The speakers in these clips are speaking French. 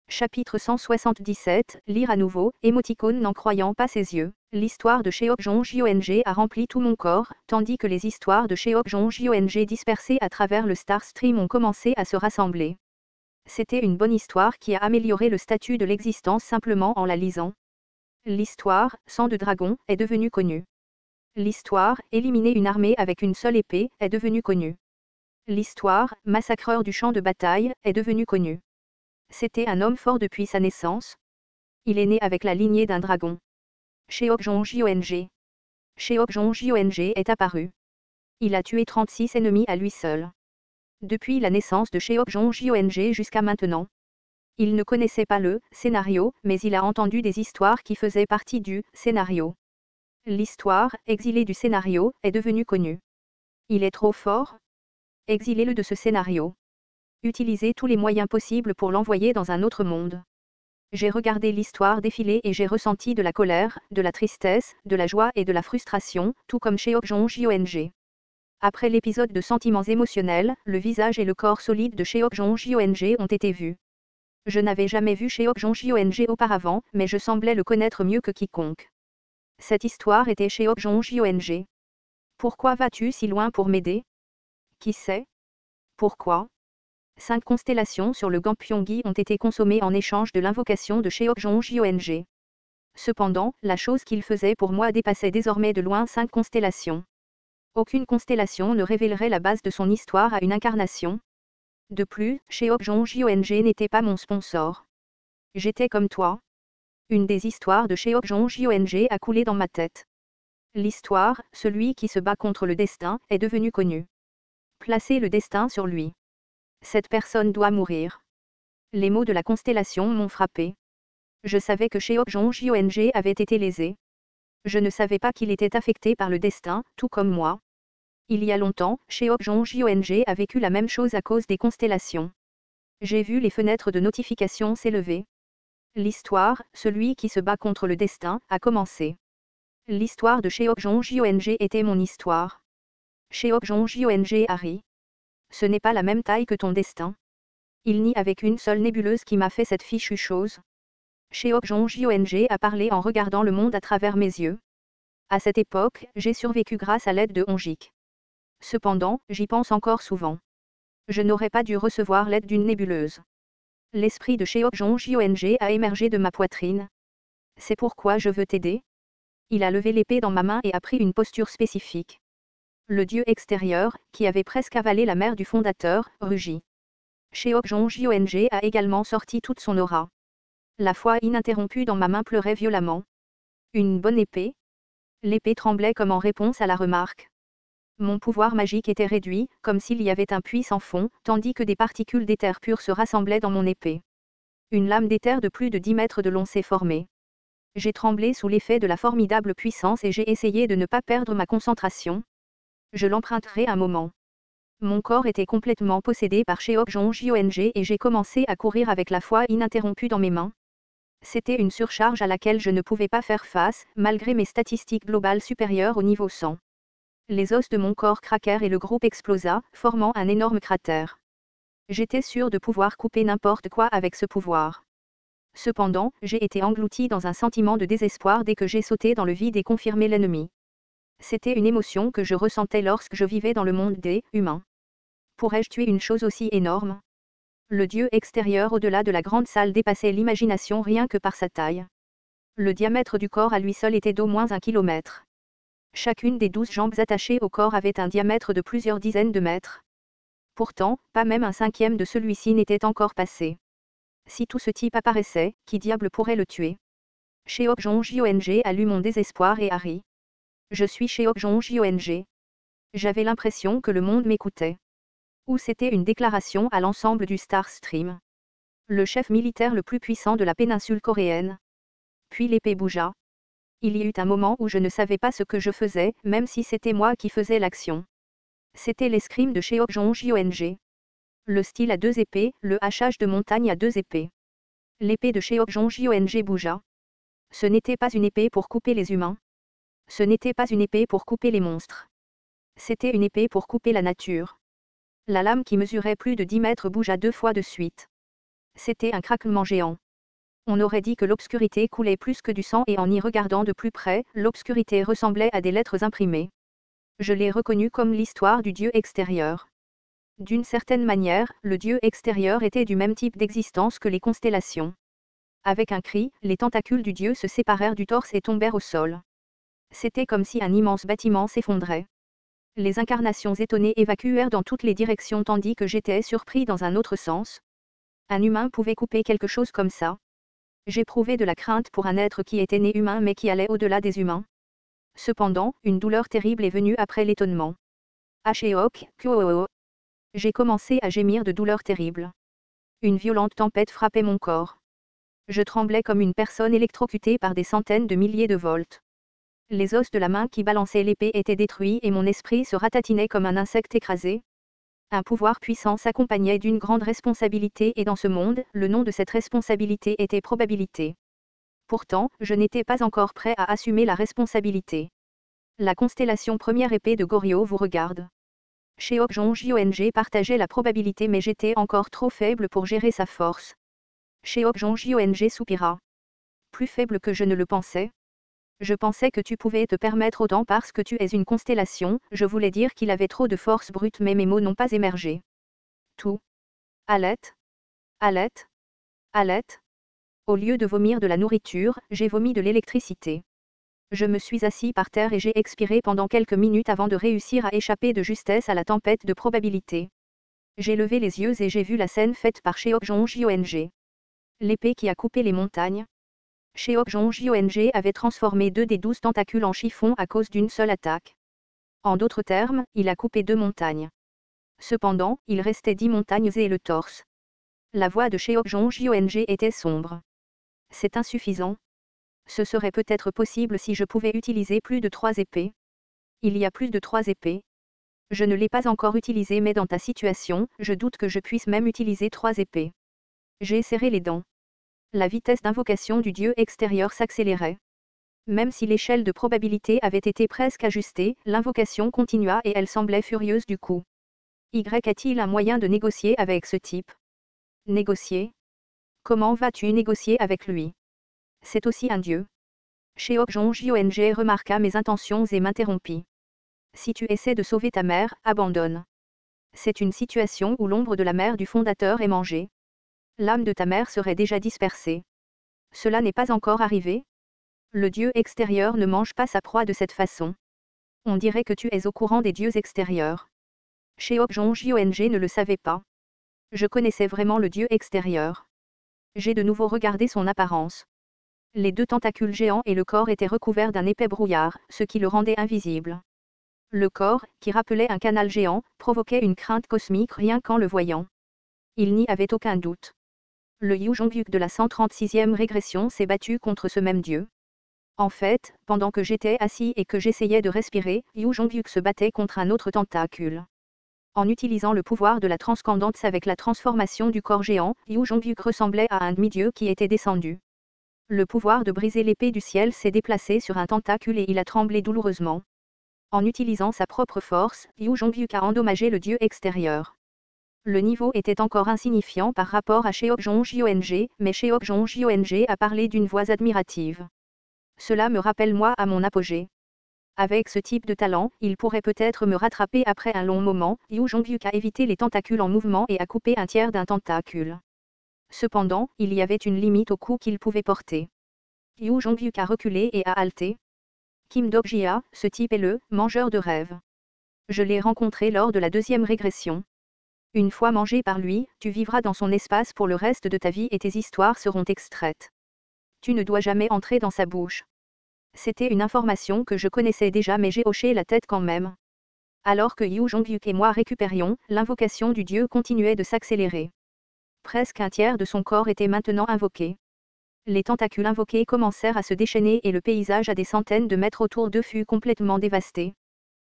Chapitre 177, lire à nouveau, émoticône n'en croyant pas ses yeux. L'histoire de Cheokjong a rempli tout mon corps, tandis que les histoires de Cheokjong dispersées à travers le Star Stream ont commencé à se rassembler. C'était une bonne histoire qui a amélioré le statut de l'existence simplement en la lisant. L'histoire, Sang de dragon, est devenue connue. L'histoire, Éliminer une armée avec une seule épée, est devenue connue. L'histoire, Massacreur du champ de bataille, est devenue connue. C'était un homme fort depuis sa naissance. Il est né avec la lignée d'un dragon. Cheokjong. Cheokjong est apparu. Il a tué 36 ennemis à lui seul. Depuis la naissance de Cheokjong jusqu'à maintenant. Il ne connaissait pas le scénario, mais il a entendu des histoires qui faisaient partie du scénario. L'histoire, exilée du scénario, est devenue connue. Il est trop fort. Exilez-le de ce scénario. Utilisez tous les moyens possibles pour l'envoyer dans un autre monde. J'ai regardé l'histoire défiler et j'ai ressenti de la colère, de la tristesse, de la joie et de la frustration, tout comme Cheokjong. Après l'épisode de sentiments émotionnels, le visage et le corps solide de Cheokjong ont été vus. Je n'avais jamais vu Cheokjong auparavant, mais je semblais le connaître mieux que quiconque. Cette histoire était Cheokjong. Pourquoi vas-tu si loin pour m'aider? Qui sait? Pourquoi? 5 constellations sur le Gampyonggi ont été consommées en échange de l'invocation de Cheokjong. Cependant, la chose qu'il faisait pour moi dépassait désormais de loin 5 constellations. Aucune constellation ne révélerait la base de son histoire à une incarnation. De plus, Cheokjong n'était pas mon sponsor. J'étais comme toi. Une des histoires de Cheokjong a coulé dans ma tête. L'histoire, celui qui se bat contre le destin, est devenue connue. Placez le destin sur lui. Cette personne doit mourir. Les mots de la constellation m'ont frappé. Je savais que Cheokjong avait été lésé. Je ne savais pas qu'il était affecté par le destin, tout comme moi. Il y a longtemps, Cheokjong a vécu la même chose à cause des constellations. J'ai vu les fenêtres de notification s'élever. L'histoire, celui qui se bat contre le destin, a commencé. L'histoire de Cheokjong était mon histoire. Cheokjong a ri. Ce n'est pas la même taille que ton destin. Il n'y avait qu'une seule nébuleuse qui m'a fait cette fichue chose. Cheokjong a parlé en regardant le monde à travers mes yeux. À cette époque, j'ai survécu grâce à l'aide de Onjik. Cependant, j'y pense encore souvent. Je n'aurais pas dû recevoir l'aide d'une nébuleuse. L'esprit de Cheokjong a émergé de ma poitrine. C'est pourquoi je veux t'aider. Il a levé l'épée dans ma main et a pris une posture spécifique. Le dieu extérieur, qui avait presque avalé la mère du fondateur, rugit. Cheokjong a également sorti toute son aura. La foi ininterrompue dans ma main pleurait violemment. Une bonne épée? L'épée tremblait comme en réponse à la remarque. Mon pouvoir magique était réduit, comme s'il y avait un puits sans fond, tandis que des particules d'éther pur se rassemblaient dans mon épée. Une lame d'éther de plus de 10 mètres de long s'est formée. J'ai tremblé sous l'effet de la formidable puissance et j'ai essayé de ne pas perdre ma concentration. Je l'emprunterai un moment. Mon corps était complètement possédé par Cheokjong et j'ai commencé à courir avec la foi ininterrompue dans mes mains. C'était une surcharge à laquelle je ne pouvais pas faire face, malgré mes statistiques globales supérieures au niveau 100. Les os de mon corps craquèrent et le groupe explosa, formant un énorme cratère. J'étais sûr de pouvoir couper n'importe quoi avec ce pouvoir. Cependant, j'ai été englouti dans un sentiment de désespoir dès que j'ai sauté dans le vide et confirmé l'ennemi. C'était une émotion que je ressentais lorsque je vivais dans le monde des humains. Pourrais-je tuer une chose aussi énorme? Le dieu extérieur au-delà de la grande salle dépassait l'imagination rien que par sa taille. Le diamètre du corps à lui seul était d'au moins 1 kilomètre. Chacune des 12 jambes attachées au corps avait un diamètre de plusieurs dizaines de mètres. Pourtant, pas même un cinquième de celui-ci n'était encore passé. Si tout ce type apparaissait, qui diable pourrait le tuer? Cheokjong a lu mon désespoir et a ri. Je suis Cheokjong. J'avais l'impression que le monde m'écoutait. Ou c'était une déclaration à l'ensemble du Star Stream. Le chef militaire le plus puissant de la péninsule coréenne. Puis l'épée bougea. Il y eut un moment où je ne savais pas ce que je faisais, même si c'était moi qui faisais l'action. C'était l'escrime de Cheokjong. Le style à 2 épées, le hachage de montagne à 2 épées. L'épée de Cheokjong bougea. Ce n'était pas une épée pour couper les humains. Ce n'était pas une épée pour couper les monstres. C'était une épée pour couper la nature. La lame qui mesurait plus de 10 mètres bougea 2 fois de suite. C'était un craquement géant. On aurait dit que l'obscurité coulait plus que du sang et en y regardant de plus près, l'obscurité ressemblait à des lettres imprimées. Je l'ai reconnu comme l'histoire du Dieu extérieur. D'une certaine manière, le Dieu extérieur était du même type d'existence que les constellations. Avec un cri, les tentacules du Dieu se séparèrent du torse et tombèrent au sol. C'était comme si un immense bâtiment s'effondrait. Les incarnations étonnées évacuèrent dans toutes les directions tandis que j'étais surpris dans un autre sens. Un humain pouvait couper quelque chose comme ça. J'éprouvais de la crainte pour un être qui était né humain mais qui allait au-delà des humains. Cependant, une douleur terrible est venue après l'étonnement. Ashéok, Kyo. J'ai commencé à gémir de douleur terrible. Une violente tempête frappait mon corps. Je tremblais comme une personne électrocutée par des centaines de milliers de volts. Les os de la main qui balançait l'épée étaient détruits et mon esprit se ratatinait comme un insecte écrasé. Un pouvoir puissant s'accompagnait d'une grande responsabilité et dans ce monde, le nom de cette responsabilité était probabilité. Pourtant, je n'étais pas encore prêt à assumer la responsabilité. La constellation première épée de Goryo vous regarde. Cheok-jong-jong partageait la probabilité mais j'étais encore trop faible pour gérer sa force. Cheok-jong-jong soupira. Plus faible que je ne le pensais. Je pensais que tu pouvais te permettre autant parce que tu es une constellation, je voulais dire qu'il avait trop de force brute mais mes mots n'ont pas émergé. Tout. Alette. Alette. Alette. Au lieu de vomir de la nourriture, j'ai vomi de l'électricité. Je me suis assis par terre et j'ai expiré pendant quelques minutes avant de réussir à échapper de justesse à la tempête de probabilité. J'ai levé les yeux et j'ai vu la scène faite par Cheok-jong-jong. L'épée qui a coupé les montagnes. Cheok-jong-jong avait transformé 2 des 12 tentacules en chiffon à cause d'une seule attaque. En d'autres termes, il a coupé 2 montagnes. Cependant, il restait 10 montagnes et le torse. La voix de Cheok-jong était sombre. C'est insuffisant. Ce serait peut-être possible si je pouvais utiliser plus de 3 épées. Il y a plus de 3 épées. Je ne l'ai pas encore utilisé mais dans ta situation, je doute que je puisse même utiliser 3 épées. J'ai serré les dents. La vitesse d'invocation du Dieu extérieur s'accélérait. Même si l'échelle de probabilité avait été presque ajustée, l'invocation continua et elle semblait furieuse du coup. A-t-il un moyen de négocier avec ce type? Négocier? Comment vas-tu négocier avec lui? C'est aussi un dieu. Cheok-jong remarqua mes intentions et m'interrompit. Si tu essaies de sauver ta mère, abandonne. C'est une situation où l'ombre de la mère du fondateur est mangée. L'âme de ta mère serait déjà dispersée. Cela n'est pas encore arrivé? Le dieu extérieur ne mange pas sa proie de cette façon. On dirait que tu es au courant des dieux extérieurs. Cheok-jong ne le savait pas. Je connaissais vraiment le dieu extérieur. J'ai de nouveau regardé son apparence. Les 2 tentacules géants et le corps étaient recouverts d'un épais brouillard, ce qui le rendait invisible. Le corps, qui rappelait un canal géant, provoquait une crainte cosmique rien qu'en le voyant. Il n'y avait aucun doute. Le Yu Jongyuk de la 136e régression s'est battu contre ce même dieu. En fait, pendant que j'étais assis et que j'essayais de respirer, Yu Jongyuk se battait contre un autre tentacule. En utilisant le pouvoir de la transcendance avec la transformation du corps géant, Yu Jongyuk ressemblait à un demi-dieu qui était descendu. Le pouvoir de briser l'épée du ciel s'est déplacé sur un tentacule et il a tremblé douloureusement. En utilisant sa propre force, Yu Jongyuk a endommagé le dieu extérieur. Le niveau était encore insignifiant par rapport à Cheok-jong mais Cheok-jong a parlé d'une voix admirative. Cela me rappelle moi à mon apogée. Avec ce type de talent, il pourrait peut-être me rattraper après un long moment. Yu Jongyuk a évité les tentacules en mouvement et a coupé un tiers d'un tentacule. Cependant, il y avait une limite au coup qu'il pouvait porter. Yu Jongyuk a reculé et a halté. Kim Dok-jia, ce type est le mangeur de rêves. Je l'ai rencontré lors de la 2e régression. Une fois mangé par lui, tu vivras dans son espace pour le reste de ta vie et tes histoires seront extraites. Tu ne dois jamais entrer dans sa bouche. C'était une information que je connaissais déjà mais j'ai hoché la tête quand même. Alors que Yu Jongyuk et moi récupérions, l'invocation du dieu continuait de s'accélérer. Presque un tiers de son corps était maintenant invoqué. Les tentacules invoqués commencèrent à se déchaîner et le paysage à des centaines de mètres autour d'eux fut complètement dévasté.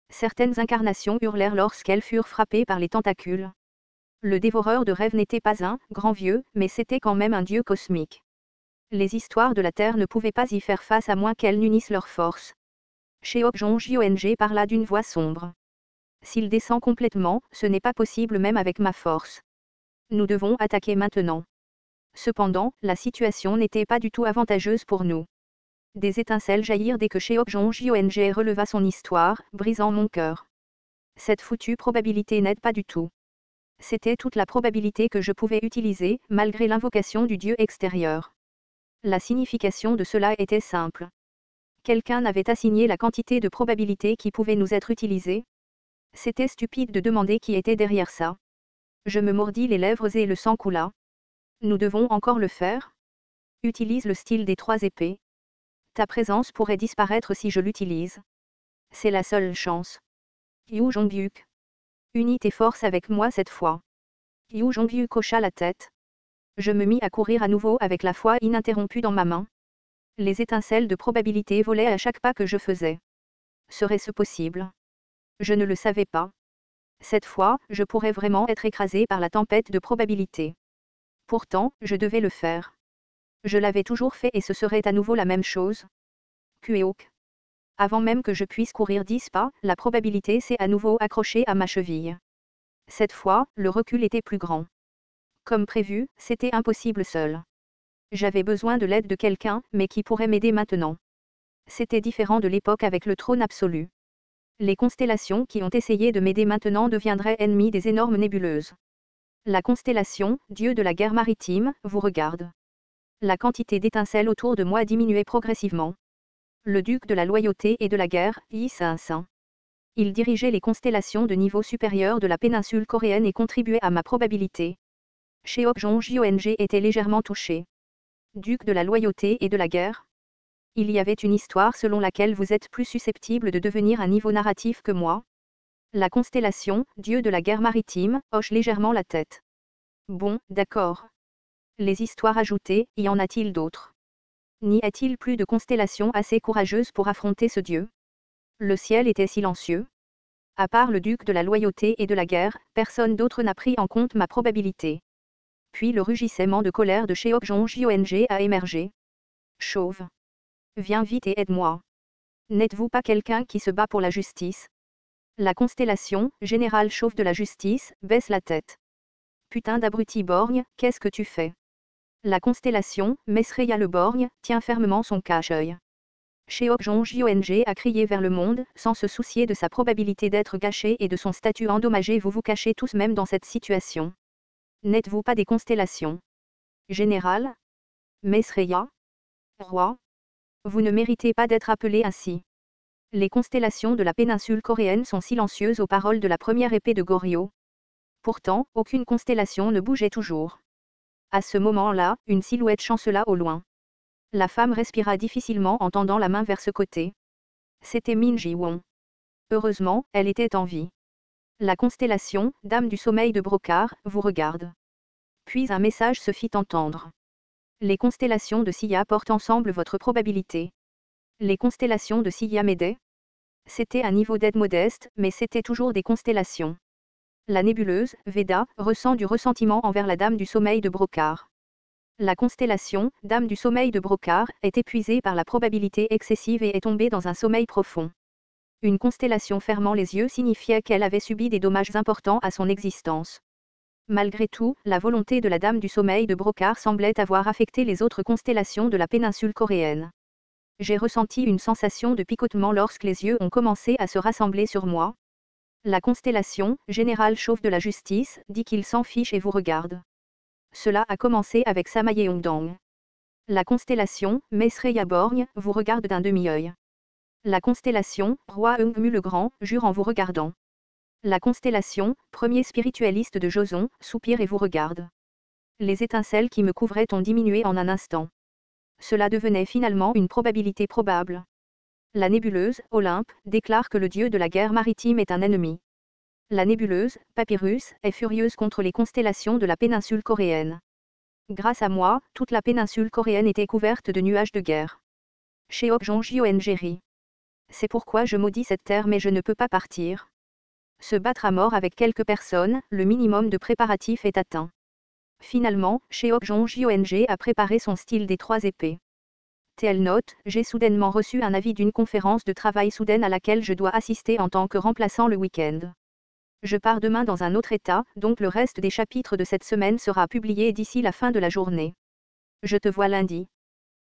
Certaines incarnations hurlèrent lorsqu'elles furent frappées par les tentacules. Le dévoreur de rêves n'était pas un grand vieux, mais c'était quand même un dieu cosmique. Les histoires de la Terre ne pouvaient pas y faire face à moins qu'elles n'unissent leurs forces. Cheok-jong parla d'une voix sombre. S'il descend complètement, ce n'est pas possible même avec ma force. Nous devons attaquer maintenant. Cependant, la situation n'était pas du tout avantageuse pour nous. Des étincelles jaillirent dès que Cheok-jong releva son histoire, brisant mon cœur. Cette foutue probabilité n'aide pas du tout. C'était toute la probabilité que je pouvais utiliser, malgré l'invocation du dieu extérieur. La signification de cela était simple. Quelqu'un avait assigné la quantité de probabilité qui pouvait nous être utilisée. C'était stupide de demander qui était derrière ça. Je me mordis les lèvres et le sang coula. Nous devons encore le faire. Utilise le style des 3 épées. Ta présence pourrait disparaître si je l'utilise. C'est la seule chance. Yu Jonghyuk. Unis tes forces avec moi cette fois. Yu Jonghyuk hocha la tête. Je me mis à courir à nouveau avec la foi ininterrompue dans ma main. Les étincelles de probabilité volaient à chaque pas que je faisais. Serait-ce possible? Je ne le savais pas. Cette fois, je pourrais vraiment être écrasé par la tempête de probabilité. Pourtant, je devais le faire. Je l'avais toujours fait et ce serait à nouveau la même chose. Kueok. Avant même que je puisse courir 10 pas, la probabilité s'est à nouveau accrochée à ma cheville. Cette fois, le recul était plus grand. Comme prévu, c'était impossible seul. J'avais besoin de l'aide de quelqu'un, mais qui pourrait m'aider maintenant? C'était différent de l'époque avec le trône absolu. Les constellations qui ont essayé de m'aider maintenant deviendraient ennemies des énormes nébuleuses. La constellation, dieu de la guerre maritime, vous regarde. La quantité d'étincelles autour de moi diminuait progressivement. Le duc de la loyauté et de la guerre, Yi Saint-Saint. Il dirigeait les constellations de niveau supérieur de la péninsule coréenne et contribuait à ma probabilité. Cheok-jong était légèrement touché. Duc de la loyauté et de la guerre. Il y avait une histoire selon laquelle vous êtes plus susceptible de devenir un niveau narratif que moi. La constellation, dieu de la guerre maritime, hoche légèrement la tête. Bon, d'accord. Les histoires ajoutées, y en a-t-il d'autres? N'y a-t-il plus de constellations assez courageuses pour affronter ce dieu? Le ciel était silencieux. À part le duc de la loyauté et de la guerre, personne d'autre n'a pris en compte ma probabilité. Puis le rugissement de colère de Cheok-jong a émergé. Chauve. Viens vite et aide-moi. N'êtes-vous pas quelqu'un qui se bat pour la justice? La constellation, général chauve de la justice, baisse la tête. Putain d'abruti borgne, qu'est-ce que tu fais? La constellation, Mesreya le borgne, tient fermement son cache-œil. Cheok-jong a crié vers le monde, sans se soucier de sa probabilité d'être gâché et de son statut endommagé. Vous vous cachez tous même dans cette situation. N'êtes-vous pas des constellations? Général? Mesreya? Roi? Vous ne méritez pas d'être appelé ainsi. Les constellations de la péninsule coréenne sont silencieuses aux paroles de la première épée de Goryeo. Pourtant, aucune constellation ne bougeait toujours. À ce moment-là, une silhouette chancela au loin. La femme respira difficilement en tendant la main vers ce côté. C'était Min Ji-won. Heureusement, elle était en vie. La constellation, dame du sommeil de Brocard, vous regarde. Puis un message se fit entendre. Les constellations de Sia portent ensemble votre probabilité. Les constellations de Sia m'aidaient. C'était un niveau d'aide modeste, mais c'était toujours des constellations. La nébuleuse, Veda, ressent du ressentiment envers la dame du sommeil de Brocard. La constellation, dame du sommeil de Brocard, est épuisée par la probabilité excessive et est tombée dans un sommeil profond. Une constellation fermant les yeux signifiait qu'elle avait subi des dommages importants à son existence. Malgré tout, la volonté de la dame du sommeil de Brocard semblait avoir affecté les autres constellations de la péninsule coréenne. J'ai ressenti une sensation de picotement lorsque les yeux ont commencé à se rassembler sur moi. La constellation, général chauve de la justice, dit qu'il s'en fiche et vous regarde. Cela a commencé avec Samayeongdang. La constellation, Mesreya borgne, vous regarde d'un demi-œil. La constellation, roi Eungmu le Grand, jure en vous regardant. La constellation, premier spiritualiste de Joseon, soupire et vous regarde. Les étincelles qui me couvraient ont diminué en un instant. Cela devenait finalement une probabilité probable. La nébuleuse, Olympe, déclare que le dieu de la guerre maritime est un ennemi. La nébuleuse, Papyrus, est furieuse contre les constellations de la péninsule coréenne. Grâce à moi, toute la péninsule coréenne était couverte de nuages de guerre. Cheok-jong rit. C'est pourquoi je maudis cette terre mais je ne peux pas partir. Se battre à mort avec quelques personnes, le minimum de préparatifs est atteint. Finalement, Cheok-jong a préparé son style des 3 épées. TL note, j'ai soudainement reçu un avis d'une conférence de travail soudaine à laquelle je dois assister en tant que remplaçant le week-end. Je pars demain dans un autre état, donc le reste des chapitres de cette semaine sera publié d'ici la fin de la journée. Je te vois lundi.